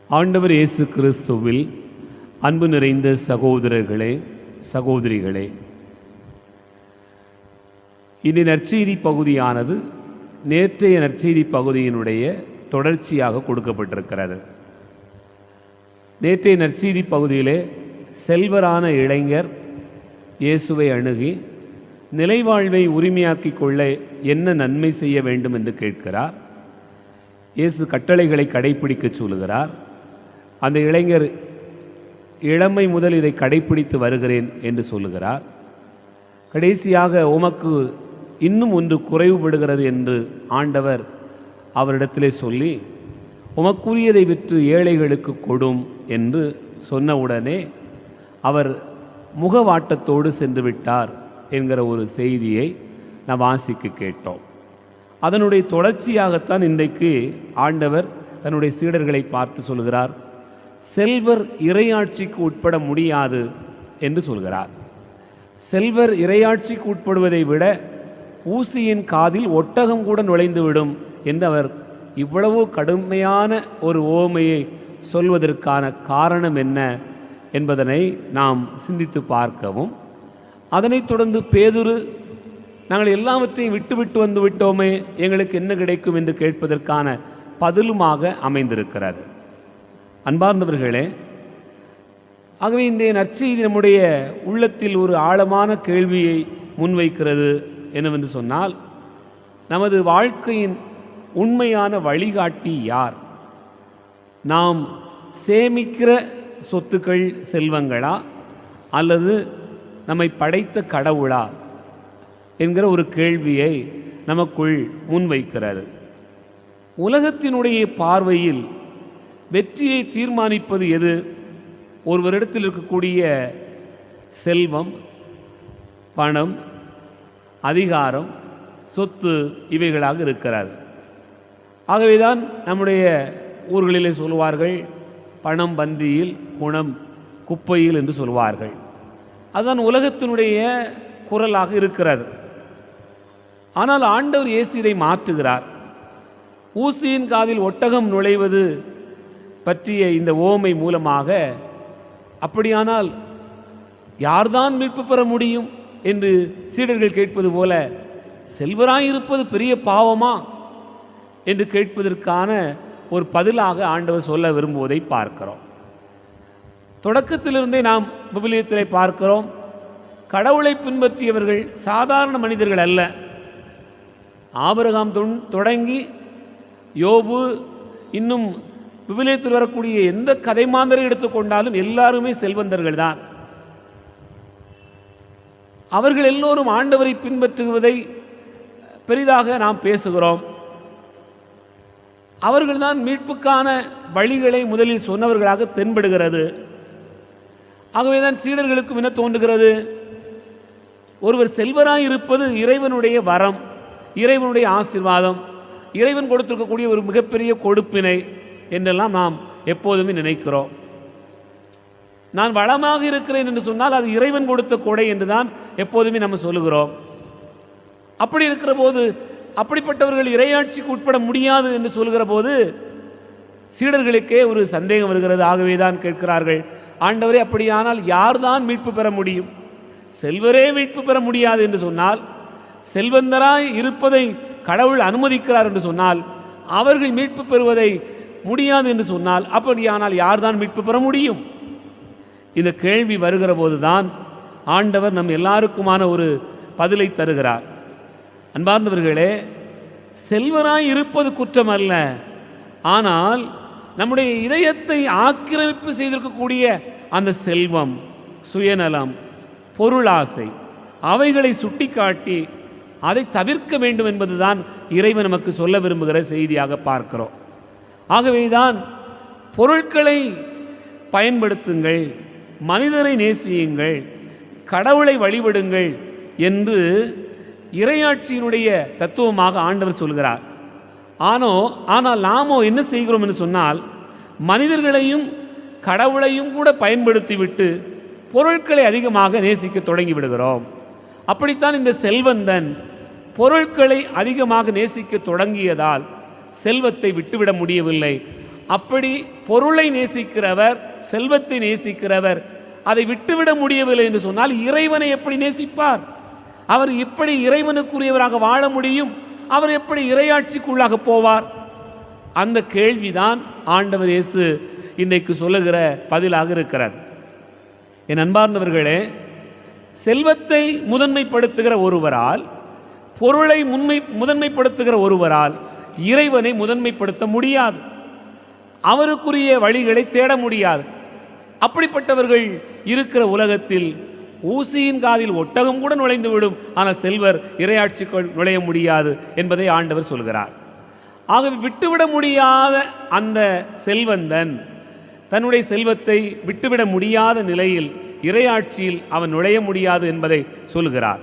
ஆண்டவர் இயேசு கிறிஸ்துவில் அன்பு நிறைந்த சகோதரர்களே, சகோதரிகளே, இந்த நற்செய்தி பகுதியானது நேற்றைய நற்செய்தி பகுதியினுடைய தொடர்ச்சியாக கொடுக்கப்பட்டிருக்கிறது. நேற்றைய நற்செய்தி பகுதியிலே செல்வரான இளைஞர் இயேசுவை அணுகி நிலைவாழ்வை உரிமையாக்கிக் கொள்ள என்ன நன்மை செய்ய வேண்டும் என்று கேட்கிறார். இயேசு கட்டளைகளை கடைப்பிடிக்க சொல்லுகிறார். அந்த இளைஞர் இளமை முதல் இதை கடைப்பிடித்து வருகிறேன் என்று சொல்லுகிறார். கடைசியாக உமக்கு இன்னும் ஒன்று குறைவுபடுகிறது என்று ஆண்டவர் அவரிடத்திலே சொல்லி, உமக்குரியதை விற்று ஏழைகளுக்கு கொடும் என்று சொன்னவுடனே அவர் முகவாட்டத்தோடு சென்று விட்டார் என்கிற ஒரு செய்தியை நாம் வாசிக்க கேட்டோம். அதனுடைய தொடர்ச்சியாகத்தான் இன்றைக்கு ஆண்டவர் தன்னுடைய சீடர்களை பார்த்து சொல்கிறார், செல்வர் இறையாட்சிக்கு உட்பட முடியாது என்று சொல்கிறார். செல்வர் இறையாட்சிக்கு உட்படுவதை விட ஊசியின் காதில் ஒட்டகம் கூட நுழைந்துவிடும் என்று அவர் இவ்வளவு கடுமையான ஒரு உவமையை சொல்வதற்கான காரணம் என்ன என்பதனை நாம் சிந்தித்து பார்க்கவும், அதனைத் தொடர்ந்து பேதுரு, நாங்கள் எல்லாவற்றையும் விட்டு வந்து விட்டோமே, எங்களுக்கு என்ன கிடைக்கும் என்று கேட்பதற்கான பதிலுமாக அமைந்திருக்கிறது. அன்பார்ந்தவர்களே, ஆகவே இந்த நற்செய்தி நம்முடைய உள்ளத்தில் ஒரு ஆழமான கேள்வியை முன்வைக்கிறது. என்னவென்று சொன்னால், நமது வாழ்க்கையின் உண்மையான வழிகாட்டி யார்? நாம் சேமிக்கிற சொத்துக்கள், செல்வங்களா, அல்லது நம்மை படைத்த கடவுளா என்கிற ஒரு கேள்வியை நமக்குள் முன்வைக்கிறது. உலகத்தினுடைய பார்வையில் வெற்றியை தீர்மானிப்பது எது? ஒருவரிடத்தில் இருக்கக்கூடிய செல்வம், பணம், அதிகாரம், சொத்து இவைகளாக இருக்கிறது. ஆகவேதான் நம்முடைய ஊர்களிலே சொல்வார்கள், பணம் பந்தியில், குணம் குப்பையில் என்று சொல்வார்கள். அதுதான் உலகத்தினுடைய குரலாக இருக்கிறது. ஆனால் ஆண்டவர் இயேசு இதை மாற்றுகிறார். ஊசியின் காதில் ஒட்டகம் நுழைவது பற்றிய இந்த ஓமை மூலமாக, அப்படியானால் யார்தான் மீட்பு பெற முடியும் என்று சீடர்கள் கேட்பது போல, செல்வராயிருப்பது பெரிய பாவமா என்று கேட்பதற்கான ஒரு பதிலாக ஆண்டவர் சொல்ல விரும்புவதை பார்க்கிறோம். தொடக்கத்திலிருந்தே நாம் விவிலியத்திலே பார்க்கிறோம், கடவுளை பின்பற்றியவர்கள் சாதாரண மனிதர்கள் அல்ல. ஆபிரகாம் தொடங்கி யோபு, இன்னும் விவிலியத்தில் வரக்கூடிய எந்த கதை மாந்தரை எடுத்துக்கொண்டாலும் எல்லாருமே செல்வந்தர்கள் தான். அவர்கள் எல்லோரும் ஆண்டவரை பின்பற்றுவதை பெரிதாக நாம் பேசுகிறோம். அவர்கள்தான் மீட்புக்கான வழிகளை முதலில் சொன்னவர்களாக தென்படுகிறது. ஆகவேதான் சீடர்களுக்கும் என்ன தோன்றுகிறது, ஒருவர் செல்வராய் இருப்பது இறைவனுடைய வரம், இறைவனுடைய ஆசீர்வாதம், இறைவன் கொடுத்திருக்கக்கூடிய ஒரு மிகப்பெரிய கொடுப்பினை என்றெல்லாம் நாம் எப்போதுமே நினைக்கிறோம். நான் வளமாக இருக்கிறேன் என்று சொன்னால் அது இறைவன் கொடுத்த கொடை என்று தான் எப்போதுமே நம்ம சொல்லுகிறோம். அப்படி இருக்கிற போது, அப்படிப்பட்டவர்கள் இறையாட்சிக்கு உட்பட முடியாது என்று சொல்கிற போது சீடர்களுக்கே ஒரு சந்தேகம் வருகிறது. ஆகவே தான் கேட்கிறார்கள், ஆண்டவரே, அப்படியானால் யார்தான் மீட்பு பெற முடியும்? செல்வரே மீட்பு பெற முடியாது என்று சொன்னால், செல்வந்தராய் இருப்பதை கடவுள் அனுமதிக்கிறார் என்று சொன்னால், அவர்கள் மீட்பு பெறுவதை முடியாது என்று சொன்னால், அப்படியானால் யார்தான் மீட்பு பெற முடியும்? இந்த கேள்வி வருகிற போதுதான் ஆண்டவர் நம் எல்லாருக்குமான ஒரு பதிலை தருகிறார். அன்பார்ந்தவர்களே, செல்வராய் இருப்பது குற்றம் அல்ல. ஆனால் நம்முடைய இதயத்தை ஆக்கிரமிப்பு செய்திருக்கக்கூடிய அந்த செல்வம், சுயநலம், பொருளாசை, அவைகளை சுட்டிக்காட்டி அதை தவிர்க்க வேண்டும் என்பதுதான் இறைவன் நமக்கு சொல்ல விரும்புகிற செய்தியாக பார்க்கிறோம். ஆகவேதான் பொருட்களை பயன்படுத்துங்கள், மனிதரை நேசியுங்கள், கடவுளை வழிபடுங்கள் என்று இறையாட்சியினுடைய தத்துவமாக ஆண்டவர் சொல்கிறார். ஆனால் நாமோ என்ன செய்கிறோம் என்று சொன்னால், மனிதர்களையும் கடவுளையும் கூட பயன்படுத்திவிட்டு பொருட்களை அதிகமாக நேசிக்க தொடங்கி விடுகிறோம். அப்படித்தான் இந்த செல்வந்தன் பொருட்களை அதிகமாக நேசிக்க தொடங்கியதால் செல்வத்தை விட்டுவிட முடியவில்லை. அப்படி பொருளை நேசிக்கிறவர், செல்வத்தை நேசிக்கிறவர் அதை விட்டுவிட முடியவில்லை என்று சொன்னால் இறைவனை எப்படி நேசிப்பார்? அவர் எப்படி இறைவனுக்குரியவராக வாழ முடியும்? அவர் எப்படி இறையாட்சிக்குள்ளாக போவார்? அந்த கேள்விதான் ஆண்டவர் இயேசு இன்றைக்கு சொல்லுகிற பதிலாக இருக்கிறது. என் அன்பார்ந்தவர்களே, செல்வத்தை முதன்மைப்படுத்துகிற ஒருவரால், பொருளை முதன்மைப்படுத்துகிற ஒருவரால் இறைவனை முதன்மைப்படுத்த முடியாது. அவருக்குரிய வழிகளை தேட முடியாது. அப்படிப்பட்டவர்கள் இருக்கிற உலகத்தில் ஊசியின் காதில் ஒட்டகம் கூட நுழைந்து விடும், ஆனால் செல்வர் இறையாட்சிக்குள் நுழைய முடியாது என்பதை ஆண்டவர் சொல்கிறார். ஆகவே விட்டுவிட முடியாத அந்த செல்வந்தன் தன்னுடைய செல்வத்தை விட்டுவிட முடியாத நிலையில் இறையாட்சியில் அவன் நுழைய முடியாது என்பதை சொல்கிறார்.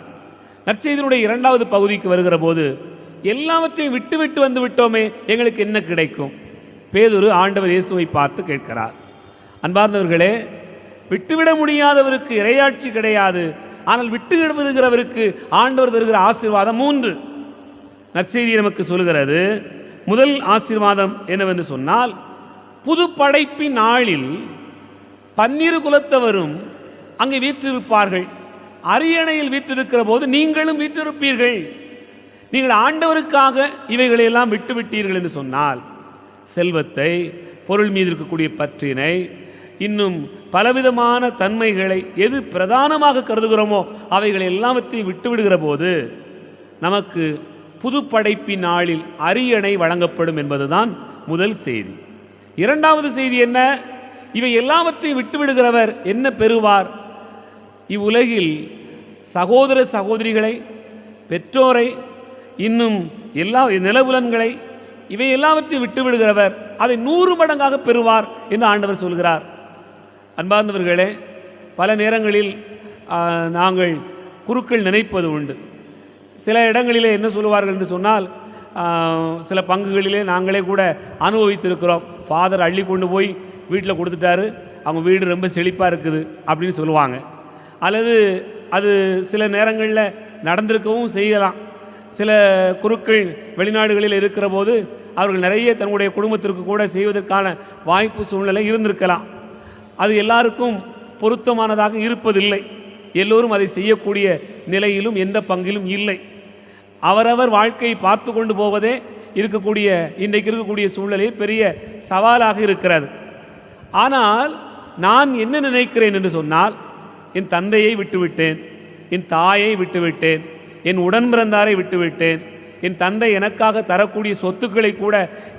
நற்செய்தியினுடைய 2வது பகுதிக்கு வருகிற போது, எல்லாவற்றையும் விட்டுவிட்டு வந்து விட்டோமே, எங்களுக்கு என்ன கிடைக்கும்? பேதுரு ஆண்டவர் இயேசுவை பார்த்து கேட்கிறார். அன்பார்ந்தவர்களே, விட்டுவிட முடியாதவருக்கு இறையாட்சி கிடையாது. ஆனால் விட்டு விடுகிறவருக்கு ஆண்டவர் தருகிற ஆசீர்வாதம் 3 நற்செய்தி நமக்கு சொல்கிறது. முதல் ஆசீர்வாதம் என்னவென்று சொன்னால், புது படைப்பின் நாளில் 12 குலத்தவரும் அங்கே வீற்றிருப்பார்கள். அரியணையில் வீற்றிருக்கிற போது நீங்களும் வீற்றிருப்பீர்கள். நீங்கள் ஆண்டவருக்காக இவைகளையெல்லாம் விட்டுவிட்டீர்கள் என்று சொன்னால், செல்வத்தை, பொருள் மீது இருக்கக்கூடிய பற்றினை, இன்னும் பலவிதமான தன்மைகளை எது பிரதானமாக கருதுகிறோமோ அவைகளை எல்லாவற்றையும் விட்டுவிடுகிற போது நமக்கு புது படைப்பின் நாளில் அரியணை வழங்கப்படும் என்பதுதான் முதல் செய்தி. 2வது செய்தி என்ன? இவை எல்லாவற்றையும் விட்டுவிடுகிறவர் என்ன பெறுவார்? இவ்வுலகில் சகோதர சகோதரிகளை, பெற்றோரை, இன்னும் எல்லா நிலவுலன்களை, இவை எல்லாவற்றையும் விட்டுவிடுகிறவர் அதை 100 மடங்காக பெறுவார் என்று ஆண்டவர் சொல்கிறார். அன்பார்ந்தவர்களே, பல நேரங்களில் நாங்கள் குருக்கள் நினைப்பது உண்டு. சில இடங்களிலே என்ன சொல்லுவார்கள் என்று சொன்னால், சில பங்குகளிலே நாங்களே கூட அனுபவித்திருக்கிறோம். ஃபாதர் அள்ளி கொண்டு போய் வீட்டில் கொடுத்துட்டாரு, அவங்க வீடு ரொம்ப செழிப்பாக இருக்குது அப்படின்னு சொல்லுவாங்க. அல்லது அது சில நேரங்களில் நடந்திருக்கவும் செய்யலாம். சில குருக்கள் வெளிநாடுகளில் இருக்கிற போது அவர்கள் நிறைய தன்னுடைய குடும்பத்திற்கு கூட செய்வதற்கான வாய்ப்பு சூழ்நிலை இருந்திருக்கலாம். அது எல்லாருக்கும் பொருத்தமானதாக இருப்பதில்லை. எல்லோரும் அதை செய்யக்கூடிய நிலையிலும் எந்த பங்கிலும் இல்லை. அவரவர் வாழ்க்கையை பார்த்து கொண்டு போவதே இன்றைக்கு இருக்கக்கூடிய சூழ்நிலையில் பெரிய சவாலாக இருக்கிறது. ஆனால் நான் என்ன நினைக்கிறேன் என்று சொன்னால், என் தந்தையை விட்டுவிட்டேன், என் தாயை விட்டுவிட்டேன், என் உடன் பிறந்தாரை விட்டுவிட்டேன், என் தந்தை எனக்காக தரக்கூடிய சொத்துக்களை கூட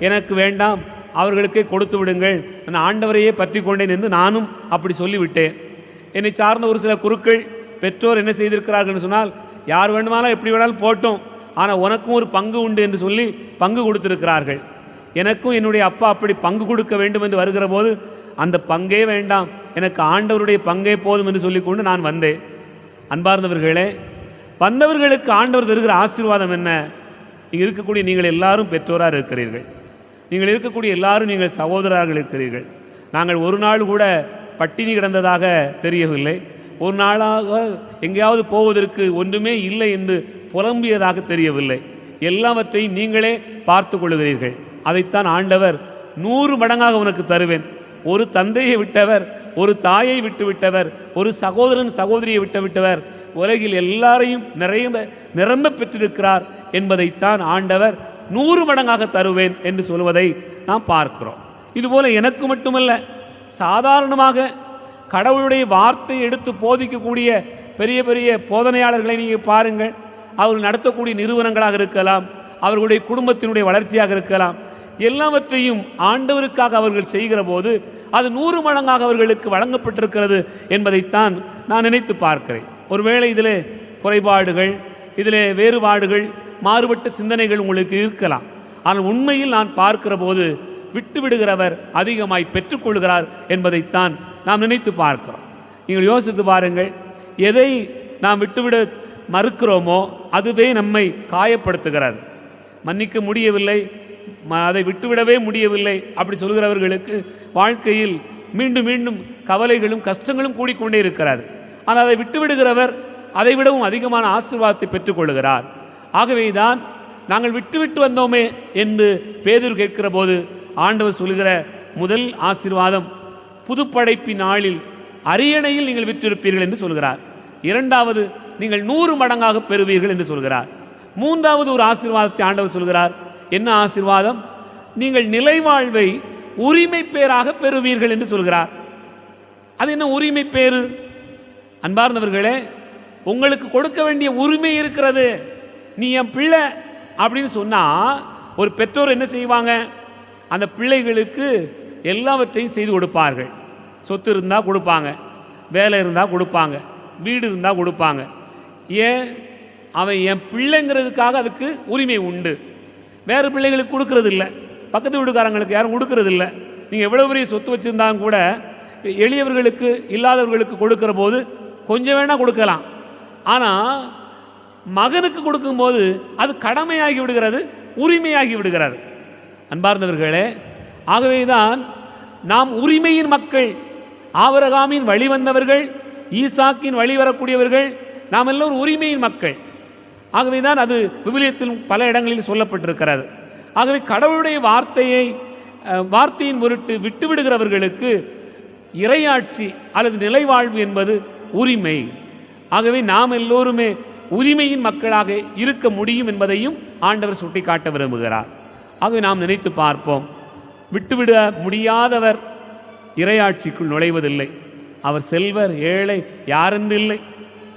எனக்கு வேண்டாம், அவர்களுக்கே கொடுத்து விடுங்கள், நான் ஆண்டவரையே பற்றி கொண்டேன் என்று நானும் அப்படி சொல்லிவிட்டேன். என்னை சார்ந்த ஒரு சில குருக்கள், பெற்றோர் என்ன செய்திருக்கிறார்கள் என்று சொன்னால், யார் வேண்டுமானாலும் எப்படி வேணாலும் போட்டோம், ஆனால் உனக்கும் ஒரு பங்கு உண்டு என்று சொல்லி பங்கு கொடுத்திருக்கிறார்கள். எனக்கும் என்னுடைய அப்பா அப்படி பங்கு கொடுக்க வேண்டும் என்று வருகிற போது, அந்த பங்கே வேண்டாம், எனக்கு ஆண்டவருடைய பங்கே போதும் என்று சொல்லிக்கொண்டு நான் வந்தேன். அன்பார்ந்தவர்களே, வந்தவர்களுக்கு ஆண்டவர் தருகிற ஆசீர்வாதம் என்ன? இங்கே இருக்கக்கூடிய நீங்கள் எல்லாரும் பெற்றோராக இருக்கிறீர்கள். நீங்கள் இருக்கக்கூடிய எல்லாரும் நீங்கள் சகோதரர்கள் இருக்கிறீர்கள். நாங்கள் ஒரு நாள் கூட பட்டினி கிடந்ததாக தெரியவில்லை. ஒரு நாளாக எங்கேயாவது போவதற்கு ஒன்றுமே இல்லை என்று புலம்பியதாக தெரியவில்லை. எல்லாவற்றையும் நீங்களே பார்த்து கொள்கிறீர்கள். அதைத்தான் ஆண்டவர் 100 மடங்காக உனக்கு தருவேன். ஒரு தந்தையை விட்டவர், ஒரு தாயை விட்டுவிட்டவர், ஒரு சகோதரன் சகோதரியை விட்டுவிட்டவர் உலகில் எல்லாரையும் நிரம்ப பெற்றிருக்கிறார் என்பதைத்தான் ஆண்டவர் 100 மடங்காக தருவேன் என்று சொல்வதை நாம் பார்க்கிறோம். இதுபோல எனக்கு மட்டுமல்ல, சாதாரணமாக கடவுளுடைய வார்த்தை எடுத்து போதிக்கக்கூடிய பெரிய பெரிய போதனையாளர்களை நீங்கள் பாருங்கள். அவர்கள் நடத்தக்கூடிய நிறுவனங்களாக இருக்கலாம், அவர்களுடைய குடும்பத்தினுடைய வளர்ச்சியாக இருக்கலாம், எல்லாவற்றையும் ஆண்டவருக்காக அவர்கள் செய்கிற போது அது 100 மடங்காக அவர்களுக்கு வழங்கப்பட்டிருக்கிறது என்பதைத்தான் நான் நினைத்து பார்க்கிறேன். ஒருவேளை இதில் குறைபாடுகள், இதில் வேறுபாடுகள், மாறுபட்ட சிந்தனைகள் உங்களுக்கு இருக்கலாம். ஆனால் உண்மையில் நான் பார்க்கிற போது விட்டுவிடுகிறவர் அதிகமாய் பெற்றுக்கொள்கிறார் என்பதைத்தான் நாம் நினைத்து பார்க்கிறோம். நீங்கள் யோசித்து பாருங்கள், எதை நாம் விட்டுவிட மறுக்கிறோமோ அதுவே நம்மை காயப்படுத்துகிறது. மன்னிக்க முடியவில்லை, அதை விட்டுவிடவே முடியவில்லை அப்படி சொல்கிறவர்களுக்கு வாழ்க்கையில் மீண்டும் மீண்டும் கவலைகளும் கஷ்டங்களும் கூடிக்கொண்டே இருக்கிறது. ஆனால் அதை விட்டுவிடுகிறவர் அதை விடவும் அதிகமான ஆசீர்வாதத்தை பெற்றுக்கொள்கிறார். ஆகவேதான் நாங்கள் விட்டுவிட்டு வந்தோமே என்று பேதுரு கேட்கிற போது ஆண்டவர் சொல்கிற முதல் ஆசீர்வாதம் புதுப்படைப்பின் நாளில் அரியணையில் நீங்கள் விற்றிருப்பீர்கள் என்று சொல்கிறார். இரண்டாவது, நீங்கள் 100 மடங்காக பெறுவீர்கள் என்று சொல்கிறார். மூன்றாவது ஒரு ஆசீர்வாதத்தை ஆண்டவர் சொல்கிறார். என்ன ஆசீர்வாதம்? நீங்கள் நிலைவாழ்வை உரிமை பேராக பெறுவீர்கள் என்று சொல்கிறார். அது என்ன உரிமை பேரு? அன்பார்ந்தவர்களே, உங்களுக்கு கொடுக்க வேண்டிய உரிமை இருக்கிறது. நீ என் பிள்ளை அப்படின்னு சொன்னா ஒரு பெற்றோர் என்ன செய்வாங்க? அந்த பிள்ளைகளுக்கு எல்லாவற்றையும் செய்து கொடுப்பார்கள். சொத்து இருந்தால் கொடுப்பாங்க, வேலை இருந்தால் கொடுப்பாங்க, வீடு இருந்தால் கொடுப்பாங்க. ஏன்? அவன் என் பிள்ளைங்கிறதுக்காக அதுக்கு உரிமை உண்டு. வேறு பிள்ளைகளுக்கு கொடுக்கறது இல்லை, பக்கத்து வீட்டுக்காரங்களுக்கு யாரும் கொடுக்கறது இல்லை. நீங்கள் எவ்வளோ பெரிய சொத்து வச்சுருந்தாலும் கூட எளியவர்களுக்கு இல்லாதவர்களுக்கு கொடுக்கிற போது கொஞ்சம் வேணால் கொடுக்கலாம். ஆனால் மகனுக்கு கொடுக்கும்போது அது கடமையாகி விடுகிறது, உரிமையாகி விடுகிறது. அன்பார்ந்தவர்களே, ஆகவேதான் நாம் உரிமையின் மக்கள். ஆபிரகாமின் வழி வந்தவர்கள், ஈசாக்கின் வழி வரக்கூடியவர்கள், நாம் எல்லோரும் உரிமையின் மக்கள். ஆகவேதான் அது விவிலியத்தில் பல இடங்களில் சொல்லப்பட்டிருக்கிறது. ஆகவே கடவுளுடைய வார்த்தையின் பொருட்டு விட்டுவிடுகிறவர்களுக்கு இறையாட்சி அல்லது நிலைவாழ்வு என்பது உரிமை. ஆகவே நாம் எல்லோருமே உரிமையின் மக்களாக இருக்க முடியும் என்பதையும் ஆண்டவர் சுட்டிக்காட்ட விரும்புகிறார். ஆகவே நாம் நினைத்து பார்ப்போம். விட்டுவிட முடியாதவர் இறையாட்சிக்குள் நுழைவதில்லை. அவர் செல்வர் ஏழை யாரென்று இல்லை.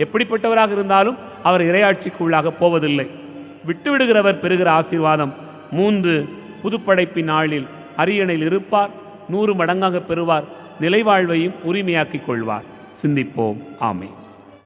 எப்படிப்பட்டவராக இருந்தாலும் அவர் இறையாட்சிக்குள்ளாக போவதில்லை. விட்டுவிடுகிறவர் பெறுகிற ஆசீர்வாதம் 3, புதுப்படைப்பின் நாளில் அரியணையில் இருப்பார், 100 மடங்காக பெறுவார், நிலைவாழ்வையும் உரிமையாக்கிக் கொள்வார். சிந்திப்போம். ஆமென்.